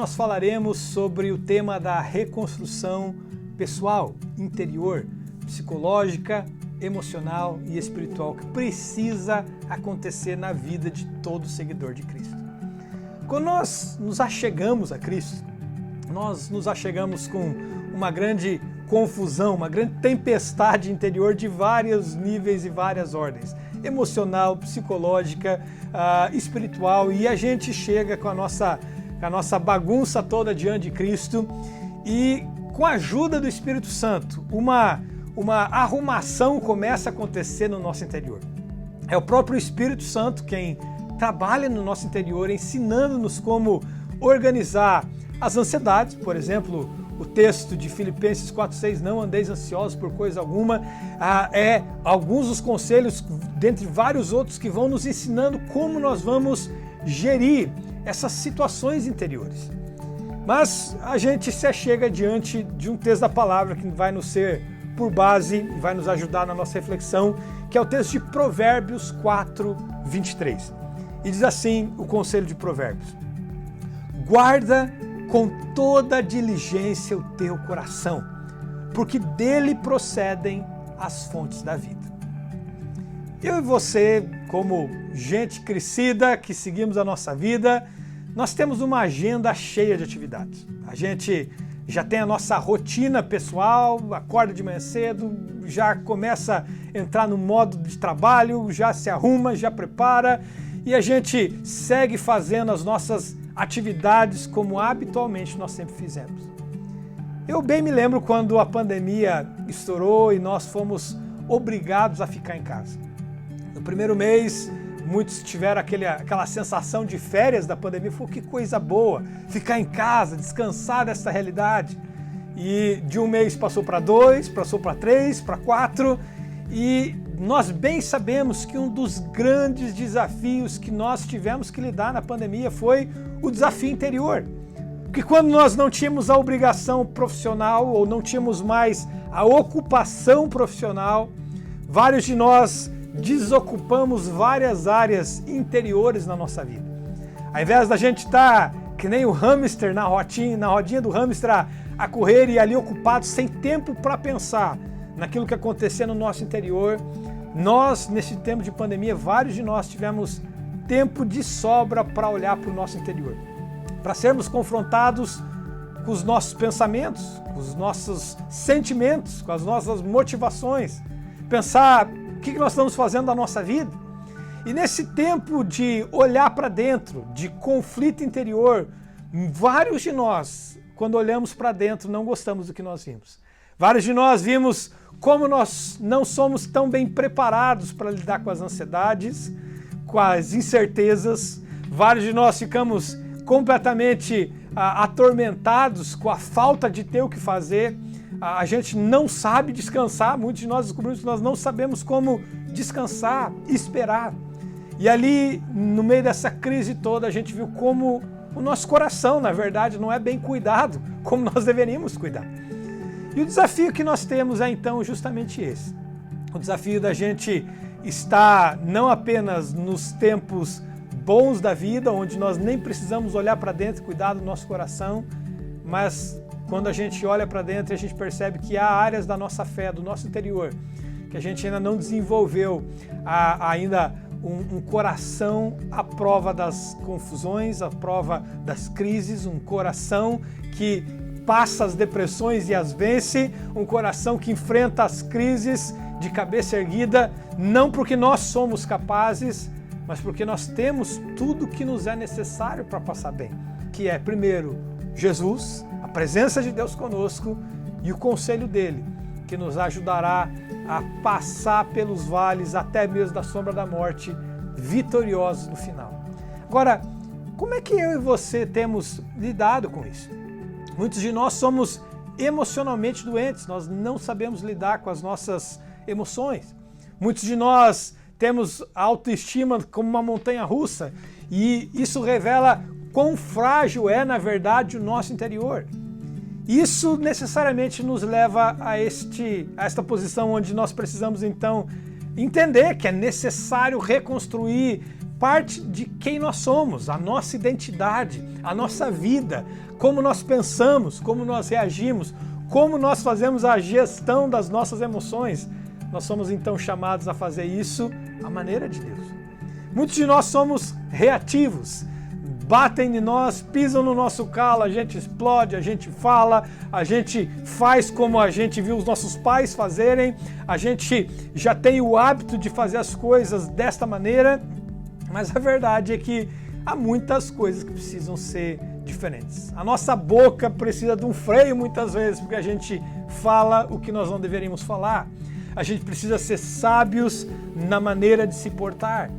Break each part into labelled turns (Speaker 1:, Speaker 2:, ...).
Speaker 1: nós falaremos sobre o tema da reconstrução pessoal, interior, psicológica, emocional e espiritual que precisa acontecer na vida de todo seguidor de Cristo. Quando nós nos achegamos a Cristo, nós nos achegamos com uma grande confusão, uma grande tempestade interior de vários níveis e várias ordens, emocional, psicológica, espiritual, e a gente chega com a nossa bagunça toda diante de Cristo e com a ajuda do Espírito Santo, uma arrumação começa a acontecer no nosso interior. É o próprio Espírito Santo quem trabalha no nosso interior, ensinando-nos como organizar as ansiedades. Por exemplo, o texto de Filipenses 4,6, não andeis ansiosos por coisa alguma, é alguns dos conselhos, dentre vários outros, que vão nos ensinando como nós vamos gerir essas situações interiores. Mas a gente se achega diante de um texto da palavra que vai nos ser por base e vai nos ajudar na nossa reflexão, que é o texto de Provérbios 4:23. E diz assim o conselho de Provérbios: guarda com toda diligência o teu coração, porque dele procedem as fontes da vida. Eu e você, como gente crescida que seguimos a nossa vida, nós temos uma agenda cheia de atividades. A gente já tem a nossa rotina pessoal, acorda de manhã cedo, já começa a entrar no modo de trabalho, já se arruma, já prepara e a gente segue fazendo as nossas atividades como habitualmente nós sempre fizemos. Eu bem me lembro quando a pandemia estourou e nós fomos obrigados a ficar em casa. No primeiro mês, muitos tiveram aquela sensação de férias da pandemia. Foi que coisa boa, ficar em casa, descansar dessa realidade. E de um mês passou para 2, passou para 3, para 4. E nós bem sabemos que um dos grandes desafios que nós tivemos que lidar na pandemia foi o desafio interior. Porque quando nós não tínhamos a obrigação profissional ou não tínhamos mais a ocupação profissional, vários de nós desocupamos várias áreas interiores na nossa vida. Ao invés da gente estar que nem o hamster na rodinha do hamster a correr e ali ocupado sem tempo para pensar naquilo que acontecia no nosso interior, nós, nesse tempo de pandemia, vários de nós tivemos tempo de sobra para olhar para o nosso interior, para sermos confrontados com os nossos pensamentos, com os nossos sentimentos, com as nossas motivações, pensar o que nós estamos fazendo da nossa vida. E nesse tempo de olhar para dentro, de conflito interior, vários de nós, quando olhamos para dentro, não gostamos do que nós vimos. Vários de nós vimos como nós não somos tão bem preparados para lidar com as ansiedades, com as incertezas. Vários de nós ficamos completamente atormentados com a falta de ter o que fazer. A gente não sabe descansar, muitos de nós descobrimos que nós não sabemos como descansar, esperar. E ali, no meio dessa crise toda, a gente viu como o nosso coração, na verdade, não é bem cuidado, como nós deveríamos cuidar. E o desafio que nós temos é então justamente esse. O desafio da gente estar não apenas nos tempos bons da vida, onde nós nem precisamos olhar para dentro e cuidar do nosso coração, mas quando a gente olha para dentro, a gente percebe que há áreas da nossa fé, do nosso interior, que a gente ainda não desenvolveu ainda um coração à prova das confusões, à prova das crises, um coração que passa as depressões e as vence, um coração que enfrenta as crises de cabeça erguida, não porque nós somos capazes, mas porque nós temos tudo que nos é necessário para passar bem, que é, primeiro, Jesus, a presença de Deus conosco e o conselho dele, que nos ajudará a passar pelos vales, até mesmo da sombra da morte, vitoriosos no final. Agora, como é que eu e você temos lidado com isso? Muitos de nós somos emocionalmente doentes, nós não sabemos lidar com as nossas emoções. Muitos de nós temos a autoestima como uma montanha russa e isso revela quão frágil é, na verdade, o nosso interior. Isso necessariamente nos leva a esta posição onde nós precisamos, então, entender que é necessário reconstruir parte de quem nós somos, a nossa identidade, a nossa vida, como nós pensamos, como nós reagimos, como nós fazemos a gestão das nossas emoções. Nós somos então chamados a fazer isso à maneira de Deus. Muitos de nós somos reativos, batem em nós, pisam no nosso calo, a gente explode, a gente fala, a gente faz como a gente viu os nossos pais fazerem, a gente já tem o hábito de fazer as coisas desta maneira, mas a verdade é que há muitas coisas que precisam ser diferentes. A nossa boca precisa de um freio muitas vezes, porque a gente fala o que nós não deveríamos falar. A gente precisa ser sábios na maneira de se portar.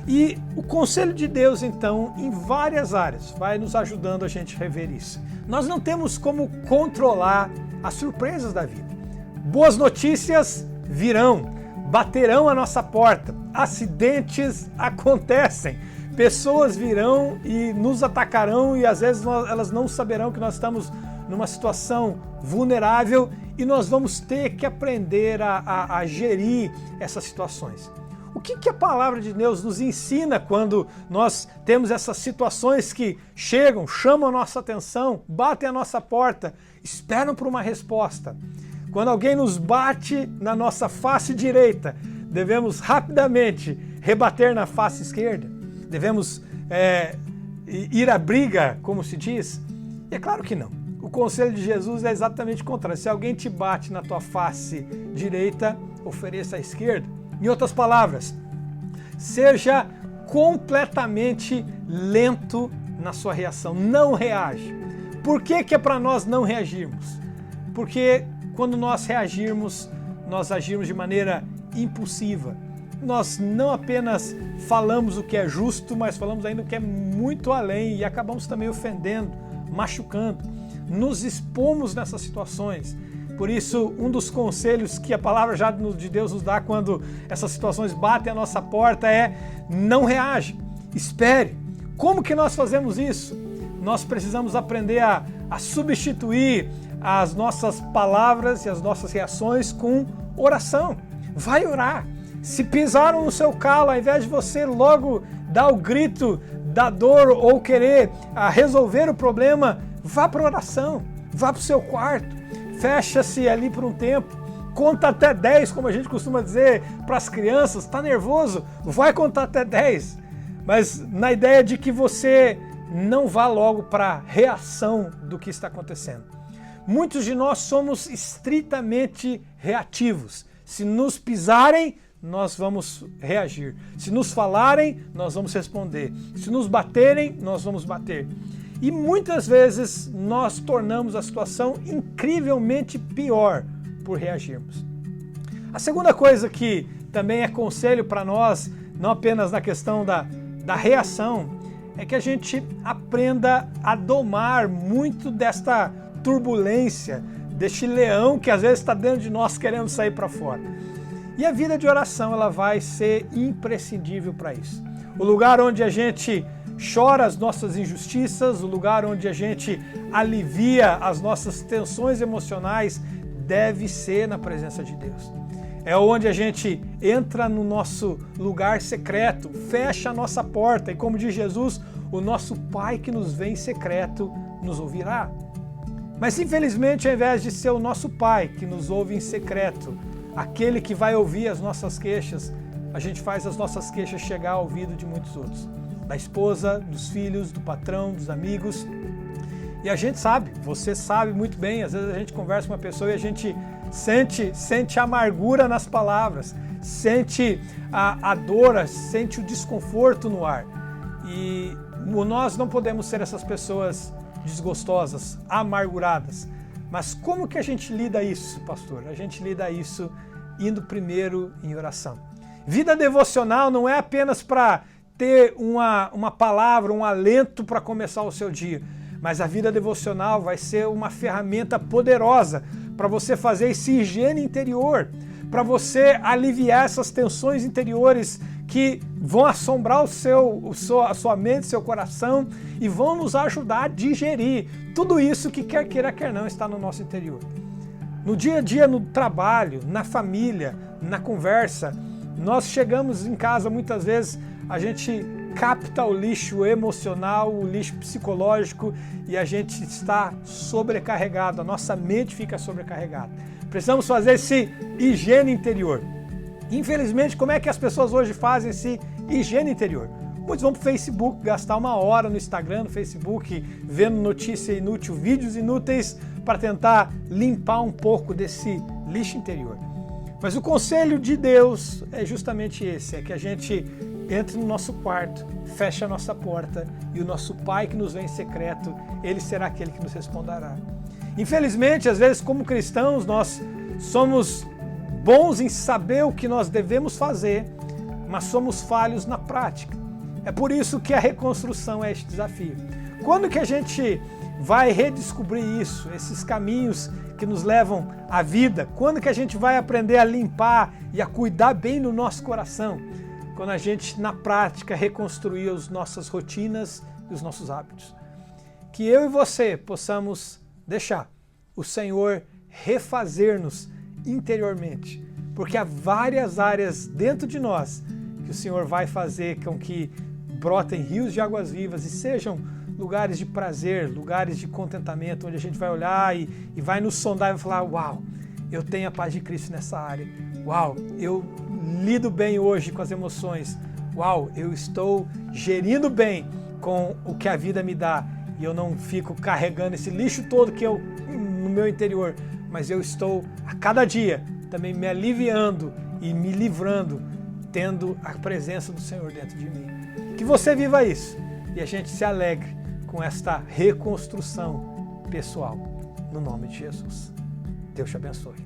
Speaker 1: E o conselho de Deus, então, em várias áreas, vai nos ajudando a gente a rever isso. Nós não temos como controlar as surpresas da vida. Boas notícias virão, baterão a nossa porta, acidentes acontecem, pessoas virão e nos atacarão e às vezes elas não saberão que nós estamos numa situação vulnerável e nós vamos ter que aprender a gerir essas situações. O que a palavra de Deus nos ensina quando nós temos essas situações que chegam, chamam a nossa atenção, batem a nossa porta, esperam por uma resposta? Quando alguém nos bate na nossa face direita, devemos rapidamente rebater na face esquerda? Devemos ir à briga, como se diz? E é claro que não. O conselho de Jesus é exatamente o contrário. Se alguém te bate na tua face direita, ofereça a esquerda. Em outras palavras, seja completamente lento na sua reação, não reage. Por que é para nós não reagirmos? Porque quando nós reagirmos, nós agimos de maneira impulsiva. Nós não apenas falamos o que é justo, mas falamos ainda o que é muito além e acabamos também ofendendo, machucando, nos expomos nessas situações. Por isso, um dos conselhos que a palavra já de Deus nos dá quando essas situações batem a nossa porta é: não reage, espere. Como que nós fazemos isso? Nós precisamos aprender a substituir as nossas palavras e as nossas reações com oração. Vai orar. Se pisaram no seu calo, ao invés de você logo dar o grito da dor ou querer resolver o problema, vá para a oração, vá para o seu quarto. Fecha-se ali por um tempo, conta até 10, como a gente costuma dizer para as crianças. Está nervoso? Vai contar até 10. Mas na ideia de que você não vá logo para a reação do que está acontecendo. Muitos de nós somos estritamente reativos. Se nos pisarem, nós vamos reagir. Se nos falarem, nós vamos responder. Se nos baterem, nós vamos bater. E muitas vezes nós tornamos a situação incrivelmente pior por reagirmos. A segunda coisa que também é conselho para nós, não apenas na questão da reação, é que a gente aprenda a domar muito desta turbulência, deste leão que às vezes está dentro de nós querendo sair para fora. E a vida de oração ela vai ser imprescindível para isso. O lugar onde a gente chora as nossas injustiças, o lugar onde a gente alivia as nossas tensões emocionais, deve ser na presença de Deus. É onde a gente entra no nosso lugar secreto, fecha a nossa porta e, como diz Jesus, o nosso Pai que nos vê em secreto nos ouvirá. Mas infelizmente, ao invés de ser o nosso Pai que nos ouve em secreto, aquele que vai ouvir as nossas queixas, a gente faz as nossas queixas chegar ao ouvido de muitos outros. Da esposa, dos filhos, do patrão, dos amigos. E a gente sabe, você sabe muito bem, às vezes a gente conversa com uma pessoa e a gente sente a amargura nas palavras, sente a dor, sente o desconforto no ar. E nós não podemos ser essas pessoas desgostosas, amarguradas. Mas como que a gente lida isso, pastor? A gente lida isso indo primeiro em oração. Vida devocional não é apenas para ter uma palavra, um alento para começar o seu dia, mas a vida devocional vai ser uma ferramenta poderosa para você fazer esse higiene interior, para você aliviar essas tensões interiores que vão assombrar a sua mente, seu coração e vão nos ajudar a digerir tudo isso que quer queira, quer não, está no nosso interior. No dia a dia, no trabalho, na família, na conversa, nós chegamos em casa muitas vezes, a gente capta o lixo emocional, o lixo psicológico e a gente está sobrecarregado, a nossa mente fica sobrecarregada. Precisamos fazer esse higiene interior. Infelizmente, como é que as pessoas hoje fazem esse higiene interior? Muitos vão para o Facebook, gastar 1 hora no Instagram, no Facebook, vendo notícia inútil, vídeos inúteis, para tentar limpar um pouco desse lixo interior. Mas o conselho de Deus é justamente esse, é que a gente entre no nosso quarto, feche a nossa porta e o nosso Pai que nos vê em secreto, Ele será aquele que nos responderá. Infelizmente, às vezes como cristãos, nós somos bons em saber o que nós devemos fazer, mas somos falhos na prática. É por isso que a reconstrução é este desafio. Quando que a gente vai redescobrir isso, esses caminhos que nos levam à vida? Quando que a gente vai aprender a limpar e a cuidar bem do nosso coração? Quando a gente, na prática, reconstruir as nossas rotinas e os nossos hábitos. Que eu e você possamos deixar o Senhor refazer-nos interiormente, porque há várias áreas dentro de nós que o Senhor vai fazer com que brotem rios de águas vivas e sejam lugares de prazer, lugares de contentamento, onde a gente vai olhar e vai nos sondar e vai falar: uau, eu tenho a paz de Cristo nessa área. Uau, eu lido bem hoje com as emoções. Uau, eu estou gerindo bem com o que a vida me dá e eu não fico carregando esse lixo todo que eu no meu interior, mas eu estou a cada dia também me aliviando e me livrando, tendo a presença do Senhor dentro de mim. Que você viva isso e a gente se alegre com esta reconstrução pessoal, no nome de Jesus. Deus te abençoe.